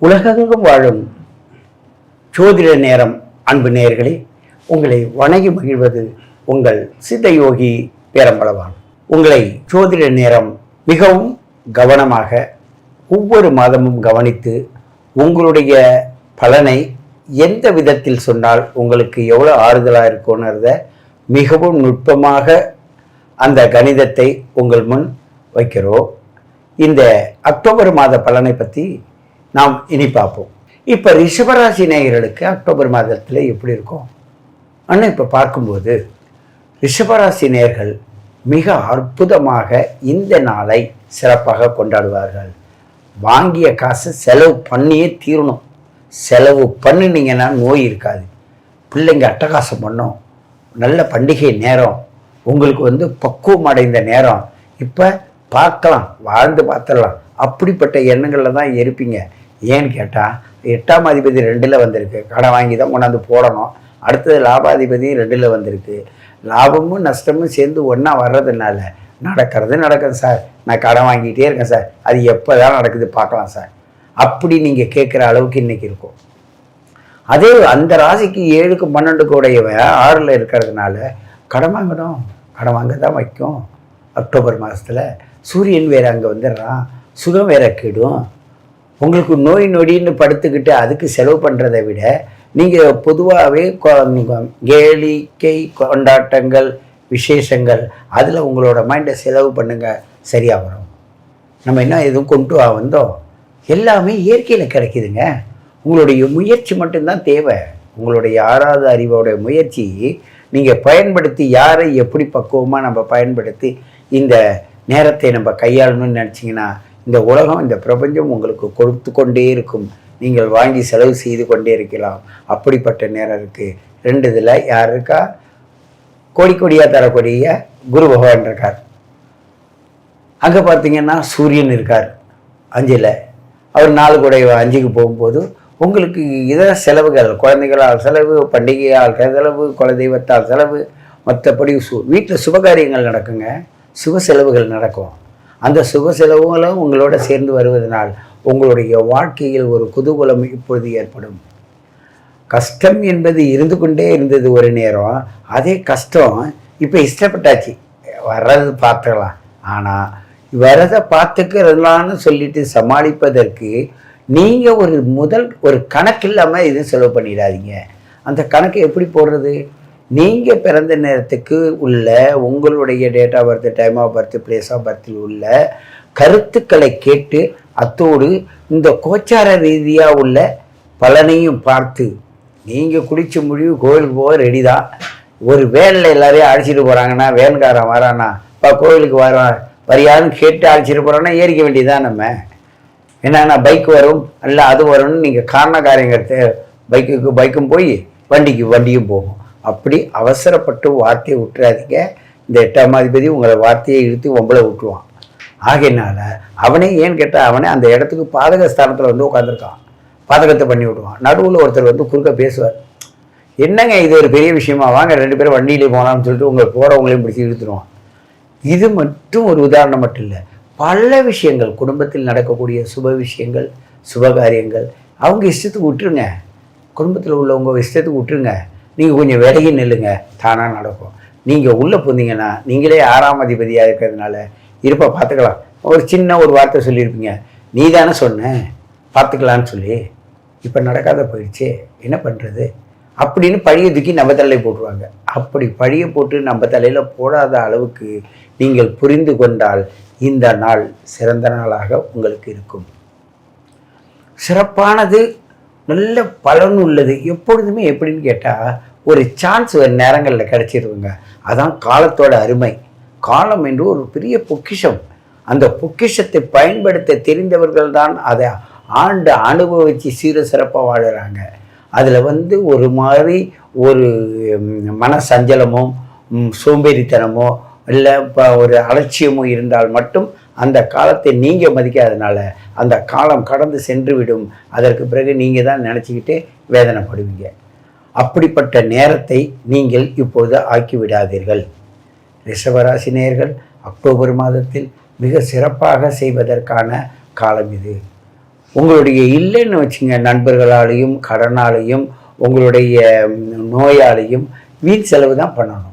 உலகெங்கும் வாழும் ஜோதிட நேரம் அன்பு நேயர்களே, உங்களை வணங்கி மகிழ்வது உங்கள் சித்தயோகி பேரம்பளவான். உங்களை ஜோதிட நேரம் மிகவும் கவனமாக ஒவ்வொரு மாதமும் கவனித்து உங்களுடைய பலனை எந்த விதத்தில் சொன்னால் உங்களுக்கு எவ்வளோ ஆறுதலாக இருக்கும்ன்றத மிகவும் நுட்பமாக அந்த கணிதத்தை உங்கள் முன் வைக்கிறோம். இந்த அக்டோபர் மாத பலனை பற்றி நாம் இனி பார்ப்போம். இப்போ ரிஷபராசி நேயர்களுக்கு அக்டோபர் மாதத்தில் எப்படி இருக்கும் ஆனால் இப்போ பார்க்கும்போது ரிஷபராசி நேயர்கள் மிக அற்புதமாக இந்த நாளை சிறப்பாக கொண்டாடுவார்கள். வாங்கிய காசு செலவு பண்ணியே தீரணும். செலவு பண்ணினீங்கன்னா நோய் இருக்காது. பிள்ளைங்க அட்டகாசம் பண்ணோம். நல்ல பண்டிகை நேரம், உங்களுக்கு பக்குவம் அடைந்த நேரம். இப்போ பார்க்கலாம், வாழ்ந்து பார்த்துடலாம், அப்படிப்பட்ட எண்ணங்களில் தான் இருப்பீங்க. ஏன்னு கேட்டால் 8ஆம் அதிபதி 2ல் வந்திருக்கு. கடை வாங்கி தான் கொண்டாந்து போடணும். அடுத்தது லாபாதிபதி 2ல் வந்திருக்கு. லாபமும் நஷ்டமும் சேர்ந்து ஒன்றா வர்றதுனால நடக்குது சார், நான் கடன் வாங்கிட்டே இருக்கேன் சார், அது எப்போ தான் நடக்குது பார்க்கலாம் சார், அப்படி நீங்கள் கேட்குற அளவுக்கு இன்றைக்கி இருக்கும். அதே அந்த ராசிக்கு 7க்கு 12க்கு உடையவன் 6ல் இருக்கிறதுனால கடன் வாங்கணும், கடன் வாங்க தான் வைக்கும். அக்டோபர் மாதத்தில் சூரியன் வேறு அங்கே வந்துடுறான், சுகம் வேற கெடும். உங்களுக்கு நோய் நொடின்னு படுத்துக்கிட்டு அதுக்கு செலவு பண்ணுறதை விட நீங்கள் பொதுவாகவே கேளிக்கை கொண்டாட்டங்கள் விசேஷங்கள் அதில் உங்களோட மைண்டை செலவு பண்ணுங்கள், சரியாக வரும். நம்ம என்ன எதுவும் கொண்டு வந்தோம், எல்லாமே இயற்கையில் கிடைக்குதுங்க. உங்களுடைய முயற்சி மட்டும்தான் தேவை. உங்களுடைய 6வது அறிவோடைய முயற்சி நீங்கள் பயன்படுத்தி யாரை எப்படி பக்குவமாக நம்ம பயன்படுத்தி இந்த நேரத்தை நம்ம கையாளணும்னு நினச்சிங்கன்னா இந்த உலகம், இந்த பிரபஞ்சம் உங்களுக்கு கொடுத்து கொண்டே இருக்கும். நீங்கள் வாங்கி செலவு செய்து கொண்டே இருக்கலாம். அப்படிப்பட்ட நேரம் இருக்குது. 2 இதில் யார் இருக்கா? கோடியாக தரக்கூடிய குரு பகவான் இருக்கார். அங்கே பார்த்தீங்கன்னா சூரியன் இருக்கார் 5ல். அவர் 4 கூட 5க்கு போகும்போது உங்களுக்கு இதர செலவுகள், குழந்தைகளால் செலவு, பண்டிகையால் செலவு, குலதெய்வத்தால் செலவு, மற்றபடி வீட்டில் சுபகாரியங்கள் நடக்குங்க, சுப செலவுகள் நடக்கும். அந்த சுப செலவுகளும் உங்களோட சேர்ந்து வருவதனால் உங்களுடைய வாழ்க்கையில் ஒரு குதூகலம் இப்பொழுது ஏற்படும். கஷ்டம் என்பது இருந்து கொண்டே இருந்தது ஒரு நேரம். அதே கஷ்டம் இப்போ இஷ்டப்பட்டாச்சு, வர்றது பார்த்துக்கலாம். ஆனால் வரதை பார்த்துக்கிறலான்னு சொல்லிட்டு சமாளிப்பதற்கு நீங்கள் ஒரு கணக்கு இல்லாமல் எதுவும் செலவு பண்ணிடாதீங்க. அந்த கணக்கு எப்படி போடுறது? நீங்கள் பிறந்த நேரத்துக்கு உள்ள உங்களுடைய date of birth, time of birth, place of பர்த்தில் உள்ள கருத்துக்களை கேட்டு அத்தோடு இந்த கோச்சார ரீதியாக உள்ள பலனையும் பார்த்து நீங்கள் குடிச்சு முடிவு கோயிலுக்கு போக ரெடி தான். ஒரு வேனில் எல்லாரையும் அழைச்சிட்டு போகிறாங்கன்னா, வேன்காரன் வரானா இப்போ கோயிலுக்கு வரியான்னு கேட்டு அழைச்சிட்டு போகிறான்னா ஏறிக்க வேண்டியதுதான். நம்ம என்னன்னா பைக் வரும் அல்ல அது வரும்னு நீங்கள் காரண காரியங்கிறது, பைக்கும் போய் வண்டியும் போகும். அப்படி அவசரப்பட்டு வார்த்தையை விட்டுறாதீங்க. இந்த 8ஆம் அதிபதி உங்களை வார்த்தையை இழுத்து ஒம்பளை விட்டுருவான். ஆகையினால அவனே, ஏன்னு கேட்டால் அவனே அந்த இடத்துக்கு பாதக ஸ்தானத்தில் உட்காந்துருக்கான், பாதகத்தை பண்ணி விடுவான். நடுவில் ஒருத்தர் குறுக்க பேசுவார், என்னங்க இது ஒரு பெரிய விஷயமா, வாங்க 2 பேரும் வண்டியிலே போகலாம்னு சொல்லிட்டு உங்களை போகிறவங்களையும் பிடிச்சி இழுத்துருவான். இது மட்டும் ஒரு உதாரணம் மட்டும் இல்லை, பல விஷயங்கள் குடும்பத்தில் நடக்கக்கூடிய சுப விஷயங்கள், சுபகாரியங்கள் அவங்க இஷ்டத்துக்கு விட்டுருங்க. குடும்பத்தில் உள்ளவங்க இஷ்டத்துக்கு விட்டுருங்க. நீங்கள் கொஞ்சம் விலகி நில்லுங்க, தானாக நடக்கும். நீங்கள் உள்ளே போந்தீங்கன்னா நீங்களே 6ஆம் அதிபதியாக இருக்கிறதுனால இருப்பா பார்த்துக்கலாம். ஒரு சின்ன ஒரு வார்த்தை சொல்லியிருப்பீங்க, நீ தானே சொன்ன பார்த்துக்கலான்னு சொல்லி, இப்போ நடக்காத போயிடுச்சு, என்ன பண்ணுறது அப்படின்னு பழியை தூக்கி நம்ம தலையில் போட்டுருவாங்க. அப்படி பழியை போட்டு நம்ம தலையில் போடாத அளவுக்கு நீங்கள் புரிந்து கொண்டால் இந்த நாள் சிறந்த நாளாக உங்களுக்கு இருக்கும். சிறப்பானது, நல்ல பலன் உள்ளது. எப்பொழுதுமே எப்படின்னு கேட்டால் ஒரு சான்ஸ் ஒரு நேரங்களில் கிடச்சிருவுங்க. அதான் காலத்தோட அருமை. காலம் என்று ஒரு பெரிய பொக்கிஷம். அந்த பொக்கிஷத்தை பயன்படுத்த தெரிந்தவர்கள் தான் அதை ஆண்டு அனுபவித்து சீர சிறப்பாக வாழுறாங்க. அதில் ஒரு மாதிரி ஒரு மன சஞ்சலமோ சோம்பேறித்தனமோ இல்லை ஒரு அலட்சியமோ இருந்தால் மட்டும் அந்த காலத்தை நீங்கள் மதிக்காதனால அந்த காலம் கடந்து சென்று விடும். அதற்கு பிறகு நீங்கள் தான் நினச்சிக்கிட்டு வேதனைப்படுவீங்க. அப்படிப்பட்ட நேரத்தை நீங்கள் இப்பொழுது ஆக்கிவிடாதீர்கள். ரிஷபராசி நேயர்கள் அக்டோபர் மாதத்தில் மிக சிறப்பாக செய்வதற்கான காலம் இது. உங்களுடைய இல்லைன்னு வச்சுங்க, நண்பர்களாலையும் கடனாலையும் உங்களுடைய நோயாலையும் வீண் செலவு தான் பண்ணணும்.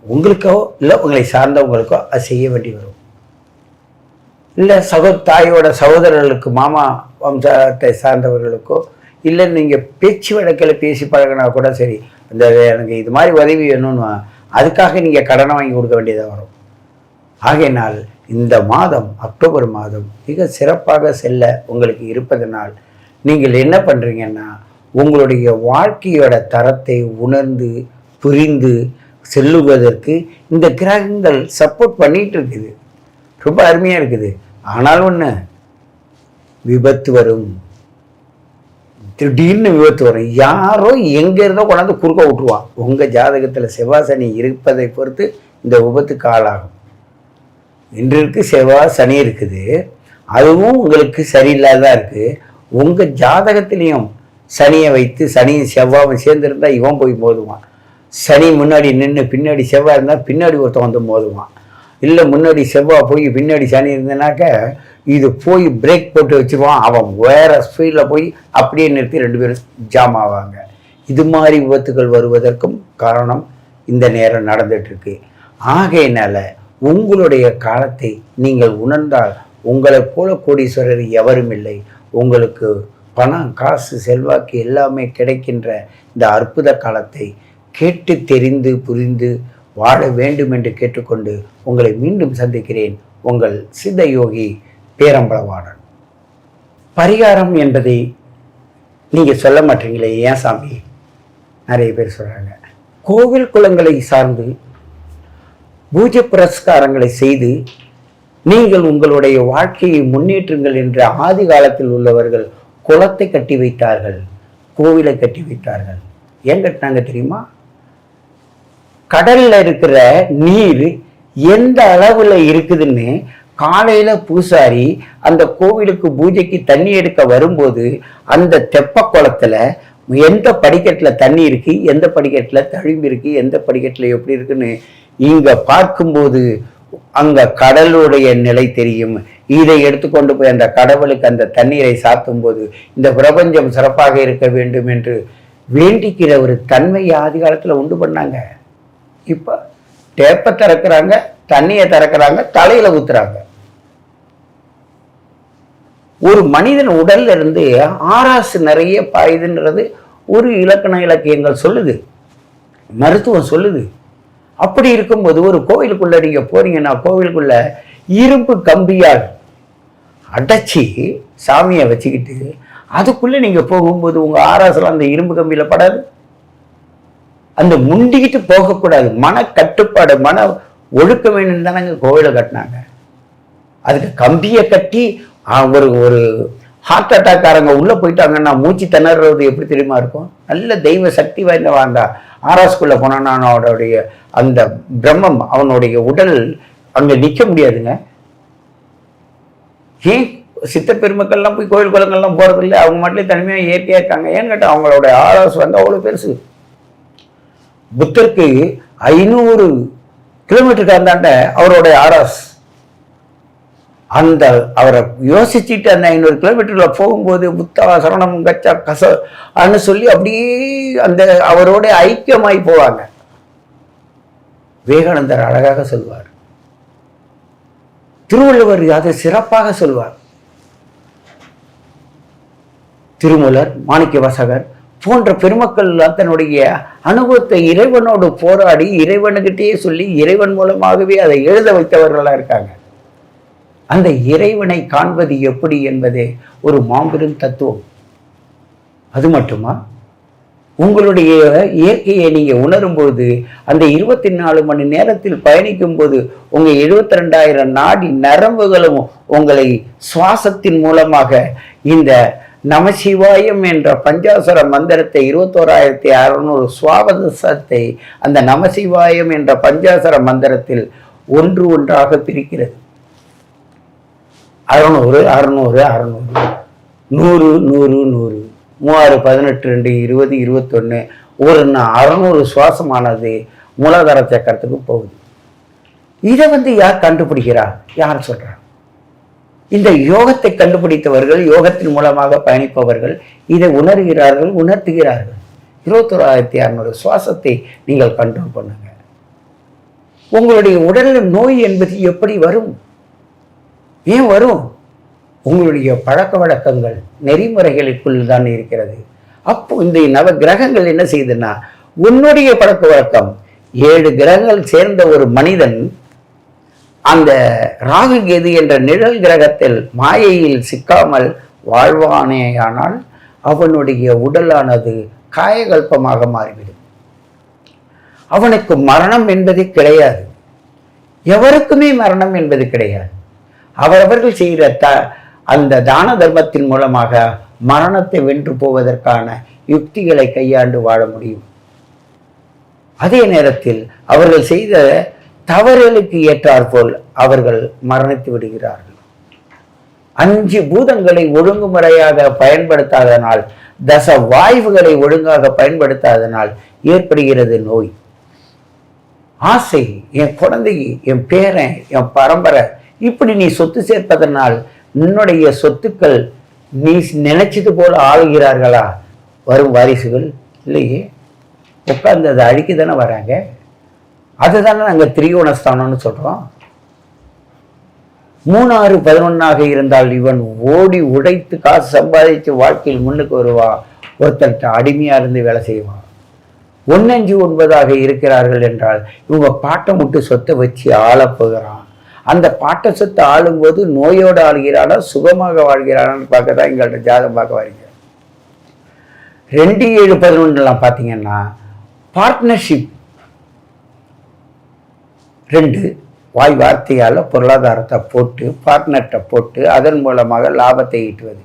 உங்களுக்கோ இல்லை உங்களை சார்ந்தவங்களுக்கோ அது செய்ய வேண்டி வரும். இல்லை தாயோட சகோதரர்களுக்கு, மாமா வம்சத்தை சார்ந்தவர்களுக்கோ, இல்லை நீங்கள் பேச்சு வழக்கில் பேசி பழகினா கூட சரி, இந்த எனக்கு இது மாதிரி உதவி வேணும்னு அதுக்காக நீங்கள் கடனை வாங்கி கொடுக்க வேண்டியதாக வரும். ஆகையினால் இந்த மாதம், அக்டோபர் மாதம் மிக சிறப்பாக செல்ல உங்களுக்கு இருப்பதனால் நீங்கள் என்ன பண்ணுறீங்கன்னா, உங்களுடைய வாழ்க்கையோட தரத்தை உணர்ந்து புரிந்து செல்லுவதற்கு இந்த கிரகங்கள் சப்போர்ட் பண்ணிகிட்டு இருக்குது. ரொம்ப அருமையாக இருக்குது. ஆனால் ஒன்று, விபத்து வரும். திடீர்னு விபத்து வரும். யாரோ எங்கே இருந்தோ கொண்டாந்து குறுக்க விட்டுருவான். உங்கள் ஜாதகத்தில் செவ்வாய் சனி இருப்பதை பொறுத்து இந்த விபத்துக்கு ஆளாகும். இன்றைக்கு செவ்வாய் சனி இருக்குது, அதுவும் உங்களுக்கு சரியில்லாதான் இருக்குது. உங்கள் ஜாதகத்திலையும் சனியை வைத்து, சனியும் செவ்வாயும் சேர்ந்துருந்தால் இவன் போய் மோதுவான். சனி முன்னாடி நின்று பின்னாடி செவ்வாய் இருந்தால் பின்னாடி ஒருத்தன் வந்து மோதுவான். இல்லை முன்னாடி செவ்வாய் போய் பின்னாடி சனி இருந்தனாக்க இது போய் பிரேக் போட்டு வச்சுருவான். அவன் வேறு ஸ்பீடில் போய் அப்படியே நிறுத்தி 2 பேரும் ஜாம் ஆவாங்க. இது மாதிரி விபத்துகள் வருவதற்கும் காரணம் இந்த நேரம் நடந்துகிட்ருக்கு. ஆகையினால உங்களுடைய காலத்தை நீங்கள் உணர்ந்தால் உங்களை போல கோடீஸ்வரர் எவரும் இல்லை. உங்களுக்கு பணம், காசு, செல்வாக்கு எல்லாமே கிடைக்கின்ற இந்த அற்புத காலத்தை கேட்டு தெரிந்து புரிந்து வாழ வேண்டும் என்று கேட்டுக்கொண்டு உங்களை மீண்டும் சந்திக்கிறேன். உங்கள் சித்த யோகி பேரம்பலவாணன். பரிகாரம் என்பதை நீங்கள் சொல்ல மாட்டீங்களே, ஏன் சாமி? நிறைய பேர் சொல்கிறாங்க. கோவில் குளங்களை சார்ந்து பூஜை புரஸ்காரங்களை செய்து நீங்கள் உங்களுடைய வாழ்க்கையை முன்னேற்றுங்கள் என்று ஆதி காலத்தில் உள்ளவர்கள் குளத்தை கட்டி வைத்தார்கள், கோவிலை கட்டி வைத்தார்கள். ஏன் கட்டினாங்க தெரியுமா? கடல்ல இருக்கிற நீர் எந்த அளவுல இருக்குதுன்னு காலையில பூசாரி அந்த கோவிலுக்கு பூஜைக்கு தண்ணி எடுக்க வரும்போது அந்த தெப்ப குளத்துல எந்த படிக்கட்டுல தண்ணி இருக்கு, எந்த படிக்கட்டுல தழும்பு இருக்கு, எந்த படிக்கட்டுல எப்படி இருக்குன்னு இங்க பார்க்கும்போது அங்க கடலுடைய நிலை தெரியும். இதை எடுத்துக்கொண்டு போய் அந்த கடவுளுக்கு அந்த தண்ணீரை சாத்தும் போது இந்த பிரபஞ்சம் சிறப்பாக இருக்க வேண்டும் என்று வேண்டிக்கிற ஒரு தன்மையை ஆதி காலத்துல உண்டு பண்ணாங்க. இப்ப டேப்பை திறக்கிறாங்க, தண்ணியை திறக்கிறாங்க, தலையில ஊத்துறாங்க. ஒரு மனிதன் உடல்ல இருந்து ஆராசு நிறைய பாயுதுன்றது ஒரு இலக்கியங்கள் சொல்லுது, மருத்துவம் சொல்லுது. அப்படி இருக்கும்போது ஒரு கோவிலுக்குள்ள நீங்க போறீங்கன்னா, கோவிலுக்குள்ள இரும்பு கம்பியால் அடைச்சி சாமியை வச்சுக்கிட்டு அதுக்குள்ள நீங்க போகும்போது உங்க ஆராசெல்லாம் அந்த இரும்பு கம்பியில படாது. அந்த முண்டிக்கிட்டு போகக்கூடாது. மன கட்டுப்பாடு, மன ஒழுக்க வேணும் தானங்க கோவிலை கட்டினாங்க. அதுக்கு கம்பியை கட்டி ஒரு ஹார்ட் அட்டாக்காரங்க உள்ள போயிட்டாங்கன்னா மூச்சு திணறது எப்படி தெரியுமா இருக்கும்? நல்ல தெய்வ சக்தி வாய்ந்த வாழ்ந்தா ஆராஸ்குள்ள போனான்னா அவனுடைய அந்த பிரம்மம், அவனுடைய உடல் அங்க நிக்க முடியாதுங்க. ஏன் சித்த பெருமக்கள்லாம் போய் கோயில் குளங்கள்லாம் போறது இல்லை, அவங்க மட்டும் தனிமையா இயற்கையா இருக்காங்க. ஏன்னு கேட்டா அவங்களோட ஆராஸ் வந்து அவ்வளவு பெருசு. புத்தருக்கு 500 கிலோமீட்டருக்கு அந்தாண்ட அவருடைய ஆராஸ். அந்த அவரை யோசிச்சுட்டு அந்த 500 கிலோமீட்டர்ல போகும்போது புத்தா சரணம் கச்சா கசன்னு சொல்லி அப்படியே அந்த அவரோட ஐக்கியமாய் போவாங்க. விவேகானந்தர் அழகாக சொல்வார், திருவள்ளுவர் அதை சிறப்பாக சொல்வார். திருமூலர், மாணிக்க வாசகர் போன்ற பெருமக்கள் தன்னுடைய அனுபவத்தை இறைவனோடு போராடி இறைவனுக்கிட்டே சொல்லி இறைவன் மூலமாகவே அதை எழுத வைத்தவர்களா இருக்காங்க. அந்த இறைவனை காண்பது எப்படி என்பதே ஒரு மாபெரும் தத்துவம். அது மட்டுமா, உங்களுடைய இயற்கையை நீங்க உணரும்போது அந்த 24 மணி நேரத்தில் பயணிக்கும் போது உங்க 72,000 நாடி நரம்புகளும் உங்களை சுவாசத்தின் மூலமாக இந்த நமசிவாயம் என்ற பஞ்சாசர மந்திரத்தை 21,600 சுவாசத்தை அந்த நமசிவாயம் என்ற பஞ்சாசர மந்திரத்தில் ஒன்று ஒன்றாக பிரிக்கிறது. 600 600 600 100 100 100 3 18 2 20 21 ஒரு 600 சுவாசமானது மூலாதார சக்கரத்துக்கு போகுது. இதை யார் கண்டுபிடிக்கிறா? யார் சொல்றா? இந்த யோகத்தை கண்டுபிடித்தவர்கள், யோகத்தின் மூலமாக பயணிப்பவர்கள் இதை உணர்கிறார்கள், உணர்த்துகிறார்கள். 21,600 சுவாசத்தை நீங்கள் கண்ட்ரோல் பண்ணுங்க. உங்களுடைய உடலில் நோய் என்பது எப்படி வரும்? ஏன் வரும்? உங்களுடைய பழக்க வழக்கங்கள் நெறிமுறைகளுக்குள் தான் இருக்கிறது. அப்போ இந்த நவ கிரகங்கள் என்ன செய்யுதுன்னா, உன்னுடைய பழக்க வழக்கம் 7 கிரகங்கள் சேர்ந்த ஒரு மனிதன் அந்த ராகு கேது என்ற நிழல் கிரகத்தில் மாயையில் சிக்காமல் வாழ்வானேயானால் அவனுடைய உடலானது காயகல்பமாக மாறிவிடும். அவனுக்கு மரணம் என்பது கிடையாது. எவருக்குமே மரணம் என்பது கிடையாது. அவரவர்கள் செய்கிற அந்த தான தர்மத்தின் மூலமாக மரணத்தை வென்று போவதற்கான யுக்திகளை கையாண்டு வாழ முடியும். அதே நேரத்தில் அவர்கள் செய்த தவறுகளுக்கு ஏற்றாற்போல் அவர்கள் மரணித்து விடுகிறார்கள். 5 பூதங்களை ஒழுங்குமுறையாக பயன்படுத்தாதனால், தச வாய்வுகளை ஒழுங்காக பயன்படுத்தாதனால் ஏற்படுகிறது நோய். ஆசை, என் குழந்தை, என் பேரன், என் பரம்பரை, இப்படி நீ சொத்து சேர்ப்பதனால் உன்னுடைய சொத்துக்கள் நீ நினைச்சது போல ஆளுகிறார்களா வரும் வாரிசுகள்? இல்லையே, உட்கார்ந்து அதை அழிக்க தானே வராங்க. அதுதானே நாங்கள் திரிகோணஸ்தானம்னு சொல்கிறோம். 3, 6, 11 இருந்தால் இவன் ஓடி உடைத்து காசு சம்பாதிச்சு வாழ்க்கையில் முன்னுக்கு வருவான். ஒருத்தர்கிட்ட அடிமையாக இருந்து வேலை செய்வான். 1, 5, 9 இருக்கிறார்கள் என்றால் இவங்க பாட்டை முட்டு சொத்தை வச்சு ஆளப்போகிறான். அந்த பாட்டை சொத்தை ஆளும்போது நோயோடு ஆளுகிறானா சுகமாக வாழ்கிறானான்னு பார்க்க தான் எங்கள்கிட்ட ஜாதகம் பார்க்க வரீங்க. 2, 7, 11 பார்த்தீங்கன்னா பார்ட்னர்ஷிப் 2 வாய் வார்த்தையால் பொருளாதாரத்தை போட்டு பார்ட்னர்கிட்ட போட்டு அதன் மூலமாக லாபத்தை ஈட்டுவது.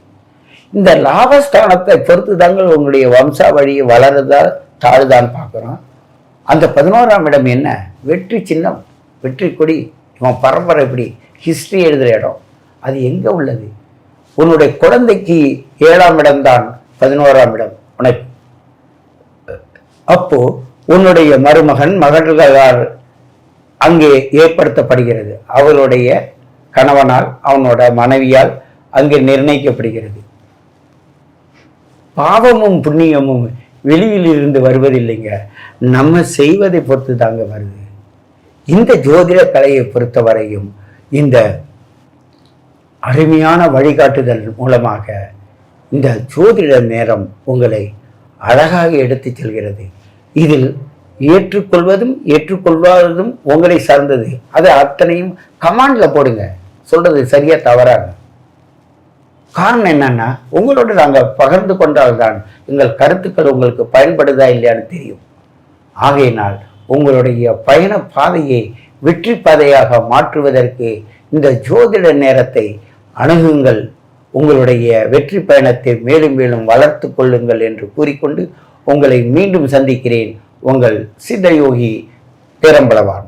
இந்த லாபஸ்தானத்தை பொறுத்து தாங்கள் உங்களுடைய வம்சாவழியை வளருதா தாழ்தான் பார்க்குறோம். அந்த 11ஆம் இடம் என்ன? வெற்றி சின்னம், வெற்றி கொடி, இவன் பரம்பரை எப்படி ஹிஸ்ட்ரி எழுதுகிற இடம். அது எங்கே உள்ளது? உன்னுடைய குழந்தைக்கு 7ஆம் இடம்தான் 11ஆம் இடம் உனக்கு. அப்போ உன்னுடைய மருமகன் மகன்களால் அங்கே ஏற்படுத்தப்படுகிறது. அவளுடைய கணவனால், அவனோட மனைவியால் அங்கே நிர்ணயிக்கப்படுகிறது. பாவமும் புண்ணியமும் வெளியில் இருந்து வருவதில்லைங்க, நம்ம செய்வதை பொறுத்து தாங்க வருது. இந்த ஜோதிட கலையை பொறுத்தவரையும் இந்த அருமையான வழிகாட்டுதல் மூலமாக இந்த ஜோதிட நேரம் உங்களை அழகாக எடுத்து செல்கிறது. இதில் ஏற்றுக்கொள்வதும் ஏற்றுக்கொள்வாததும் உங்களை சார்ந்தது. அதை அத்தனையும் கமாண்ட்ல போடுங்க, சொல்றது சரியா தவறாக. காரணம் என்னன்னா, உங்களோட நாங்கள் பகிர்ந்து கொண்டால்தான் எங்கள் கருத்துக்கள் உங்களுக்கு பயன்படுதா இல்லையான்னு தெரியும். ஆகையினால் உங்களுடைய பயண பாதையை வெற்றி பாதையாக மாற்றுவதற்கு இந்த ஜோதிட நேரத்தை அணுகுங்கள். உங்களுடைய வெற்றி பயணத்தை மேலும் மேலும் வளர்த்து கொள்ளுங்கள் என்று கூறிக்கொண்டு உங்களை மீண்டும் சந்திக்கிறேன். உங்கள் சித்தயோகி பேரம்பளவான்.